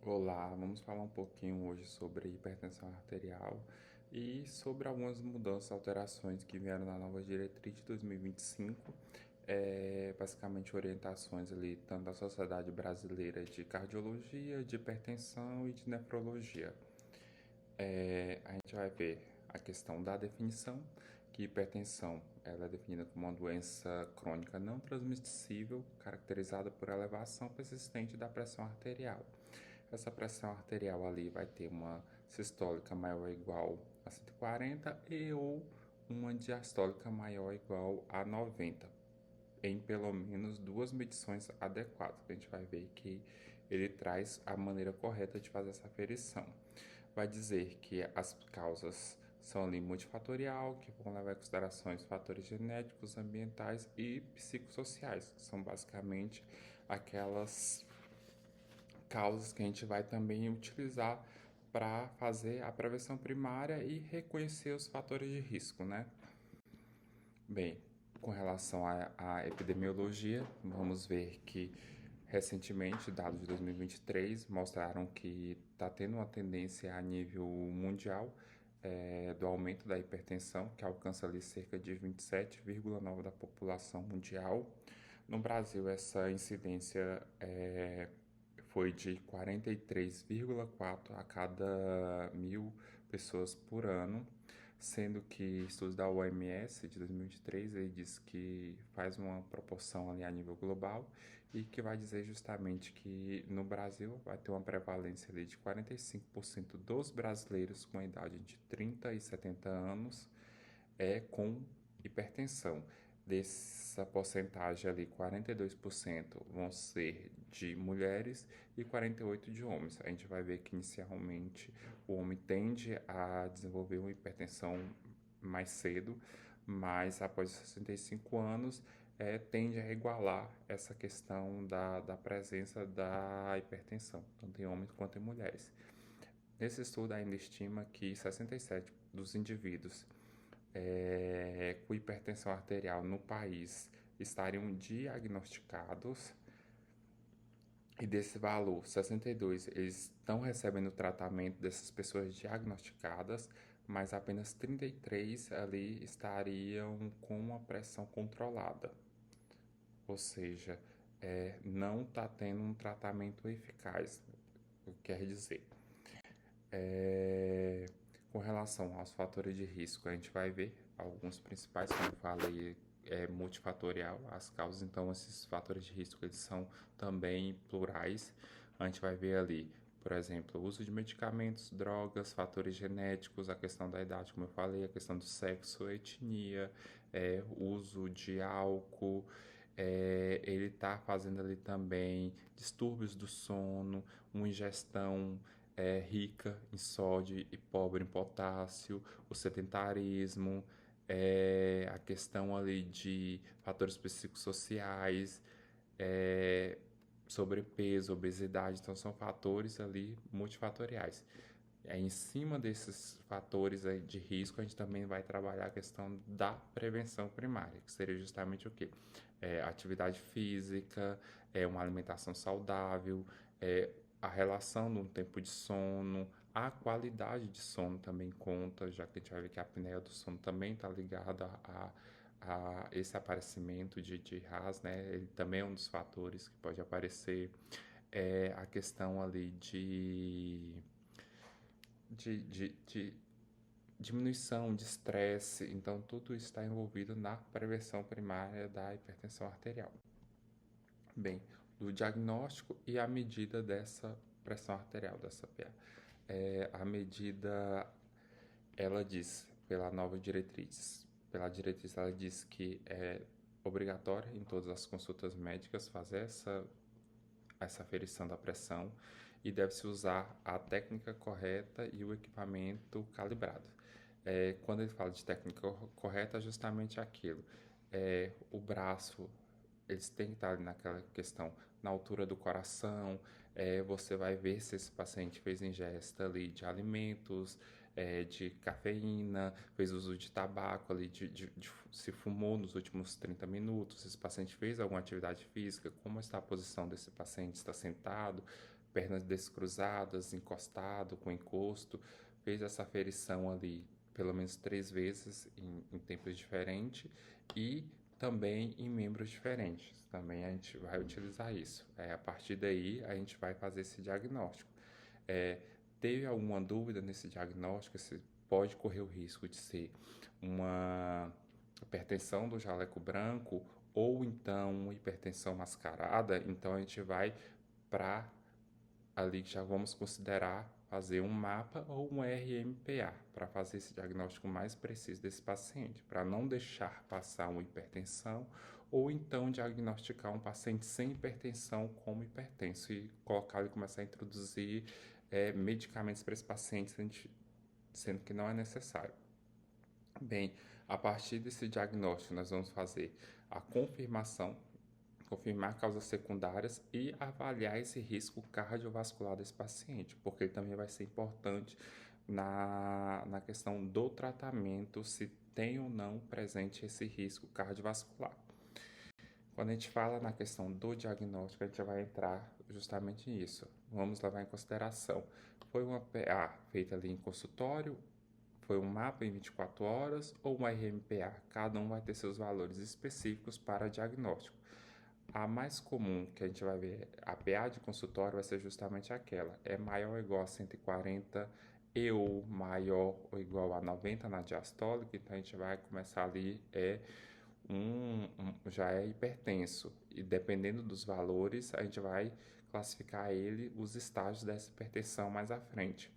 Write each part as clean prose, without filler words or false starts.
Olá, vamos falar um pouquinho hoje sobre hipertensão arterial e sobre algumas mudanças, alterações que vieram na nova diretriz de 2025, basicamente orientações ali tanto da Sociedade Brasileira de Cardiologia, de Hipertensão e de Nefrologia. A gente vai ver a questão da definição, que hipertensão ela é definida como uma doença crônica não transmissível, caracterizada por elevação persistente da pressão arterial. Essa pressão arterial ali vai ter uma sistólica maior ou igual a 140 e ou uma diastólica maior ou igual a 90, em pelo menos duas medições adequadas. A gente vai ver que ele traz a maneira correta de fazer essa aferição. Vai dizer que as causas são ali multifatorial, que vão levar em consideração fatores genéticos, ambientais e psicossociais, que são basicamente aquelas causas que a gente vai também utilizar para fazer a prevenção primária e reconhecer os fatores de risco, né? Bem, com relação à epidemiologia, vamos ver que recentemente, dados de 2023 mostraram que está tendo uma tendência a nível mundial do aumento da hipertensão, que alcança ali cerca de 27,9% da população mundial. No Brasil, essa incidência foi de 43,4 a cada 1.000 pessoas por ano, sendo que estudos da OMS de 2023 ele diz que faz uma proporção ali a nível global e que vai dizer justamente que no Brasil vai ter uma prevalência ali de 45% dos brasileiros com a idade de 30 e 70 anos com hipertensão. Dessa porcentagem ali, 42% vão ser de mulheres e 48% de homens. A gente vai ver que inicialmente o homem tende a desenvolver uma hipertensão mais cedo, mas após os 65 anos tende a igualar essa questão da presença da hipertensão, tanto em homens quanto em mulheres. Nesse estudo ainda estima que 67% dos indivíduos com hipertensão arterial no país estariam diagnosticados e desse valor, 62 eles estão recebendo tratamento dessas pessoas diagnosticadas, mas apenas 33 ali estariam com uma pressão controlada, ou seja, não está tendo um tratamento eficaz, o que quer dizer. Com relação aos fatores de risco, a gente vai ver alguns principais, como eu falei, multifatorial as causas, então esses fatores de risco eles são também plurais. A gente vai ver ali, por exemplo, o uso de medicamentos, drogas, fatores genéticos, a questão da idade, como eu falei, a questão do sexo, etnia, uso de álcool, ele está fazendo ali também distúrbios do sono, uma ingestão rica em sódio e pobre em potássio, o sedentarismo, a questão ali de fatores psicossociais, sobrepeso, obesidade, então são fatores ali multifatoriais. Em cima desses fatores aí de risco, a gente também vai trabalhar a questão da prevenção primária, que seria justamente o quê? Atividade física, uma alimentação saudável, a relação do tempo de sono, a qualidade de sono também conta, já que a gente vai ver que a apneia do sono também está ligada a esse aparecimento de RAS, né? Ele também é um dos fatores que pode aparecer. A questão ali de diminuição de estresse, então tudo isso está envolvido na prevenção primária da hipertensão arterial. Bem, do diagnóstico e a medida dessa pressão arterial, dessa PA. A medida, ela diz, pela diretriz ela diz que é obrigatória em todas as consultas médicas fazer essa aferição da pressão e deve-se usar a técnica correta e o equipamento calibrado. Quando ele fala de técnica correta, é justamente aquilo. O braço, eles têm que estar ali naquela questão, na altura do coração. Você vai ver se esse paciente fez ingesta ali de alimentos, de cafeína, fez uso de tabaco ali, se fumou nos últimos 30 minutos, se esse paciente fez alguma atividade física, como está a posição desse paciente, está sentado, pernas descruzadas, encostado, com encosto, fez essa aferição ali pelo menos 3 vezes em tempos diferentes e também em membros diferentes. Também a gente vai utilizar isso. A partir daí, a gente vai fazer esse diagnóstico. É, teve alguma dúvida nesse diagnóstico? Se pode correr o risco de ser uma hipertensão do jaleco branco ou então uma hipertensão mascarada, então a gente vai para ali que já vamos considerar fazer um mapa ou um RMPA para fazer esse diagnóstico mais preciso desse paciente, para não deixar passar uma hipertensão ou então diagnosticar um paciente sem hipertensão como hipertenso e colocar e começar a introduzir medicamentos para esse paciente, sendo que não é necessário. Bem, a partir desse diagnóstico, nós vamos fazer a confirmação, confirmar causas secundárias e avaliar esse risco cardiovascular desse paciente, porque ele também vai ser importante na questão do tratamento, se tem ou não presente esse risco cardiovascular. Quando a gente fala na questão do diagnóstico, a gente vai entrar justamente nisso. Vamos levar em consideração. Foi uma PA feita ali em consultório, foi um mapa em 24 horas ou um RMPA. Cada um vai ter seus valores específicos para diagnóstico. A mais comum que a gente vai ver, a PA de consultório, vai ser justamente aquela. É maior ou igual a 140 e ou maior ou igual a 90 na diastólica. Então a gente vai começar ali, já é hipertenso. E dependendo dos valores, a gente vai classificar ele, os estágios dessa hipertensão mais à frente.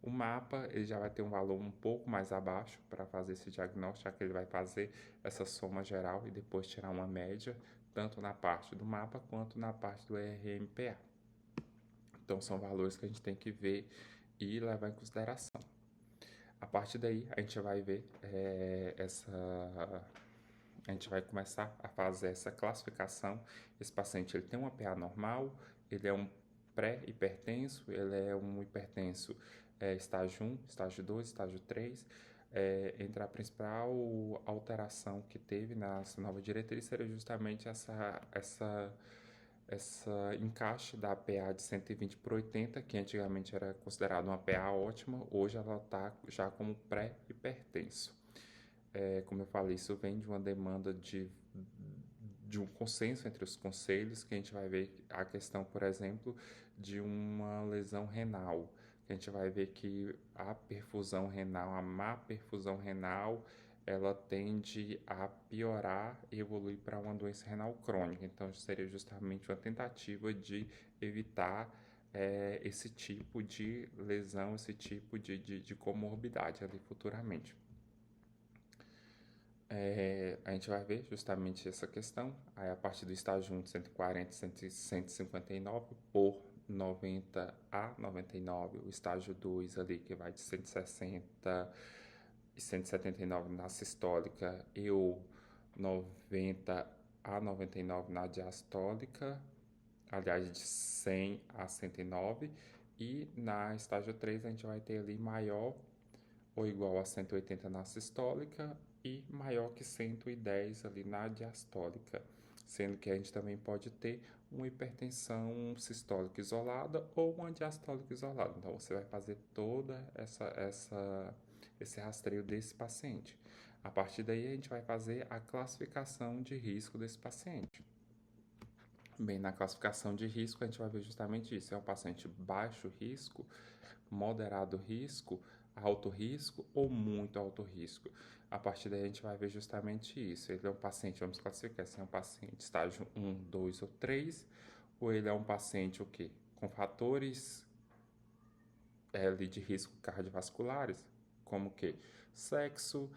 O mapa ele já vai ter um valor um pouco mais abaixo para fazer esse diagnóstico, já que ele vai fazer essa soma geral e depois tirar uma média, tanto na parte do mapa quanto na parte do RMPA. Então são valores que a gente tem que ver e levar em consideração. A partir daí a gente vai ver a gente vai começar a fazer essa classificação. Esse paciente ele tem uma PA normal, ele é um pré-hipertenso, ele é um hipertenso estágio 1, estágio 2, estágio 3. Entre a principal alteração que teve nessa nova diretriz seria justamente essa encaixe da PA de 120 por 80, que antigamente era considerada uma PA ótima, hoje ela está já como pré-hipertenso. Como eu falei, isso vem de uma demanda de um consenso entre os conselhos, que a gente vai ver a questão, por exemplo, de uma lesão renal, que a gente vai ver que a perfusão renal, a má perfusão renal, ela tende a piorar e evoluir para uma doença renal crônica. Então, seria justamente uma tentativa de evitar esse tipo de lesão, esse tipo de comorbidade ali futuramente. A gente vai ver justamente essa questão, aí a partir do estágio 1 de 140 e 159 por 90 a 99, o estágio 2 ali que vai de 160 e 179 na sistólica e o 90 a 99 na diastólica, aliás de 100 a 109, e na estágio 3 a gente vai ter ali maior ou igual a 180 na sistólica e maior que 110 ali na diastólica, sendo que a gente também pode ter uma hipertensão sistólica isolada ou uma diastólica isolada. Então você vai fazer toda esse rastreio desse paciente. A partir daí a gente vai fazer a classificação de risco desse paciente. Bem, na classificação de risco a gente vai ver justamente isso. É um paciente baixo risco, moderado risco, alto risco ou muito alto risco. A partir daí a gente vai ver justamente isso. Ele é um paciente, vamos classificar se é um paciente estágio 1, 2 ou 3, ou ele é um paciente o quê? Com fatores de risco cardiovasculares, como o quê? Sexo,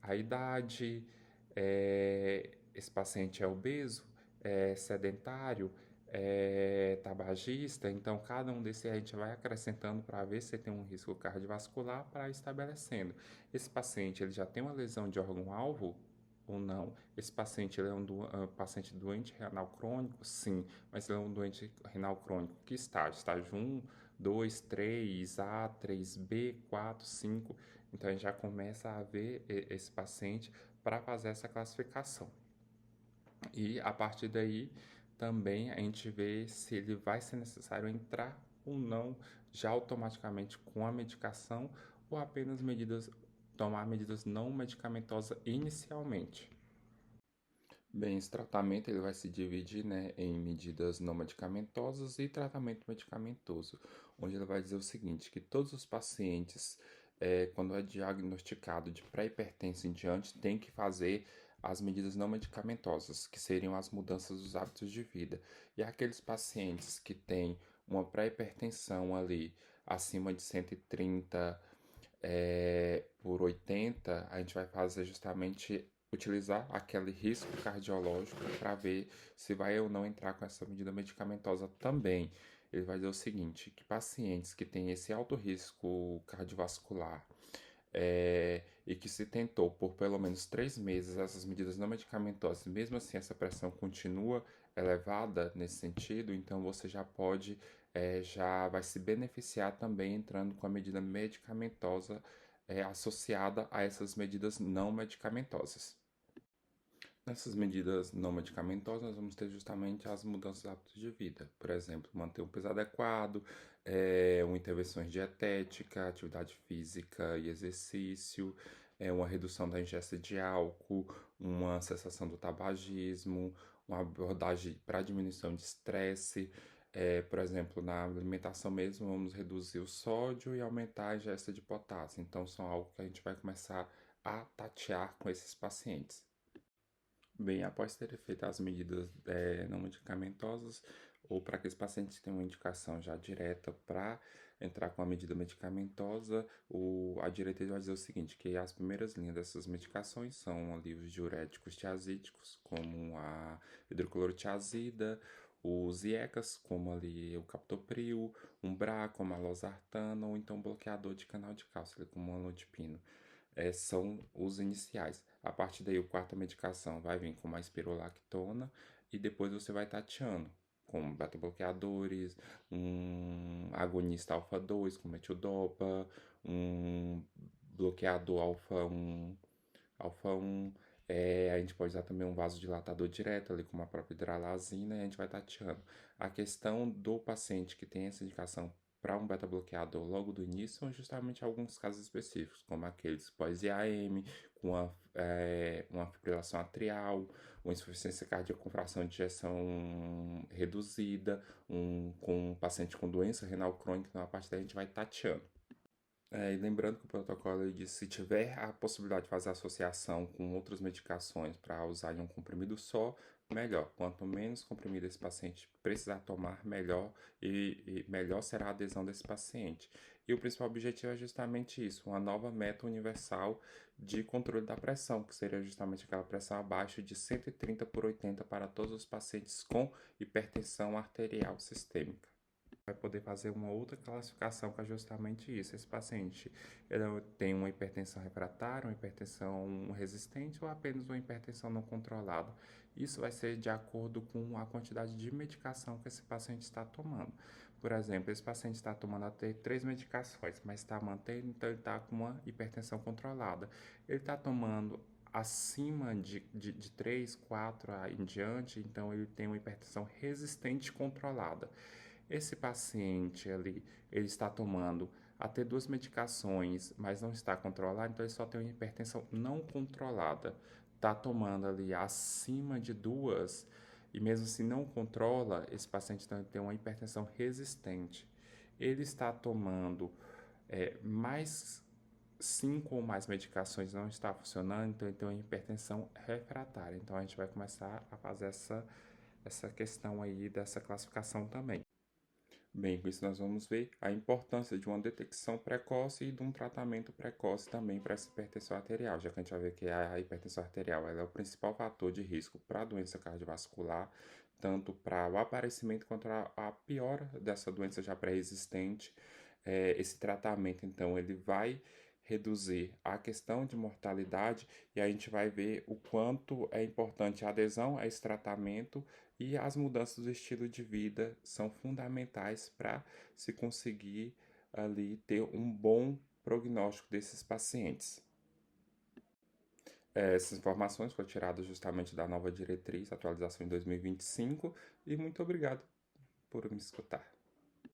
a idade, esse paciente é obeso, sedentário, tabagista, então cada um desses a gente vai acrescentando para ver se tem um risco cardiovascular para estabelecendo. Esse paciente ele já tem uma lesão de órgão-alvo ou não? Esse paciente ele é um paciente doente renal crônico? Sim, mas ele é um doente renal crônico. Que estágio? Estágio 1, 2, 3, A, 3B, 4, 5. Então a gente já começa a ver esse paciente para fazer essa classificação. E a partir daí também a gente vê se ele vai ser necessário entrar ou não já automaticamente com a medicação ou apenas tomar medidas não medicamentosas inicialmente. Bem, esse tratamento ele vai se dividir, né, em medidas não medicamentosas e tratamento medicamentoso, onde ele vai dizer o seguinte, que todos os pacientes, quando é diagnosticado de pré-hipertensão em diante, tem que fazer as medidas não medicamentosas, que seriam as mudanças dos hábitos de vida. E aqueles pacientes que têm uma pré-hipertensão ali acima de 130 por 80, a gente vai fazer justamente utilizar aquele risco cardiológico para ver se vai ou não entrar com essa medida medicamentosa também. Ele vai dizer o seguinte, que pacientes que têm esse alto risco cardiovascular e que se tentou por pelo menos 3 meses essas medidas não medicamentosas, mesmo assim essa pressão continua elevada nesse sentido, então você já pode, já vai se beneficiar também entrando com a medida medicamentosa associada a essas medidas não medicamentosas. Nessas medidas não medicamentosas, nós vamos ter justamente as mudanças de hábitos de vida. Por exemplo, manter um peso adequado, uma intervenção dietética, atividade física e exercício, uma redução da ingesta de álcool, uma cessação do tabagismo, uma abordagem para diminuição de estresse. Por exemplo, na alimentação mesmo, vamos reduzir o sódio e aumentar a ingesta de potássio. Então, são algo que a gente vai começar a tatear com esses pacientes. Bem, após ter feito as medidas não medicamentosas, ou para aqueles pacientes que têm uma indicação já direta para entrar com a medida medicamentosa, a diretriz vai dizer o seguinte, que as primeiras linhas dessas medicações são ali os diuréticos tiazídicos, como a hidroclorotiazida, os IECAs, como ali o captopril, um BRA, como a losartana, ou então bloqueador de canal de cálcio, como o amlodipino. São os iniciais. A partir daí, a quarta medicação vai vir com mais espirolactona e depois você vai tateando com beta-bloqueadores, um agonista alfa-2 como metildopa, um bloqueador alfa-1, a gente pode usar também um vasodilatador direto ali como a própria hidralazina e a gente vai tateando. A questão do paciente que tem essa indicação para um beta-bloqueador logo do início são justamente alguns casos específicos, como aqueles pós-IAM, com uma fibrilação atrial, uma insuficiência cardíaca com fração de ejeção reduzida, com um paciente com doença renal crônica, então a partir daí a gente vai tateando. E lembrando que o protocolo ele diz se tiver a possibilidade de fazer associação com outras medicações para usar em um comprimido só, melhor. Quanto menos comprimido esse paciente precisar tomar, melhor e melhor será a adesão desse paciente. E o principal objetivo é justamente isso, uma nova meta universal de controle da pressão, que seria justamente aquela pressão abaixo de 130 por 80 para todos os pacientes com hipertensão arterial sistêmica. Vai poder fazer uma outra classificação que é justamente isso. Esse paciente ele tem uma hipertensão refratária, uma hipertensão resistente ou apenas uma hipertensão não controlada. Isso vai ser de acordo com a quantidade de medicação que esse paciente está tomando. Por exemplo, esse paciente está tomando até 3 medicações, mas está mantendo, então ele está com uma hipertensão controlada. Ele está tomando acima de 3, 4 em diante, então ele tem uma hipertensão resistente controlada. Esse paciente ali, ele está tomando até 2 medicações, mas não está controlado, então ele só tem uma hipertensão não controlada. Está tomando ali acima de 2 e mesmo assim não controla, esse paciente então, tem uma hipertensão resistente. Ele está tomando mais 5 ou mais medicações não está funcionando, então ele tem uma hipertensão refratária. Então a gente vai começar a fazer essa questão aí dessa classificação também. Bem, com isso nós vamos ver a importância de uma detecção precoce e de um tratamento precoce também para essa hipertensão arterial, já que a gente vai ver que a hipertensão arterial ela é o principal fator de risco para a doença cardiovascular, tanto para o aparecimento quanto a piora dessa doença já pré-existente. Esse tratamento, então, ele vai reduzir a questão de mortalidade e a gente vai ver o quanto é importante a adesão a esse tratamento e as mudanças do estilo de vida são fundamentais para se conseguir ali ter um bom prognóstico desses pacientes. Essas informações foram tiradas justamente da nova diretriz, atualização em 2025, e muito obrigado por me escutar.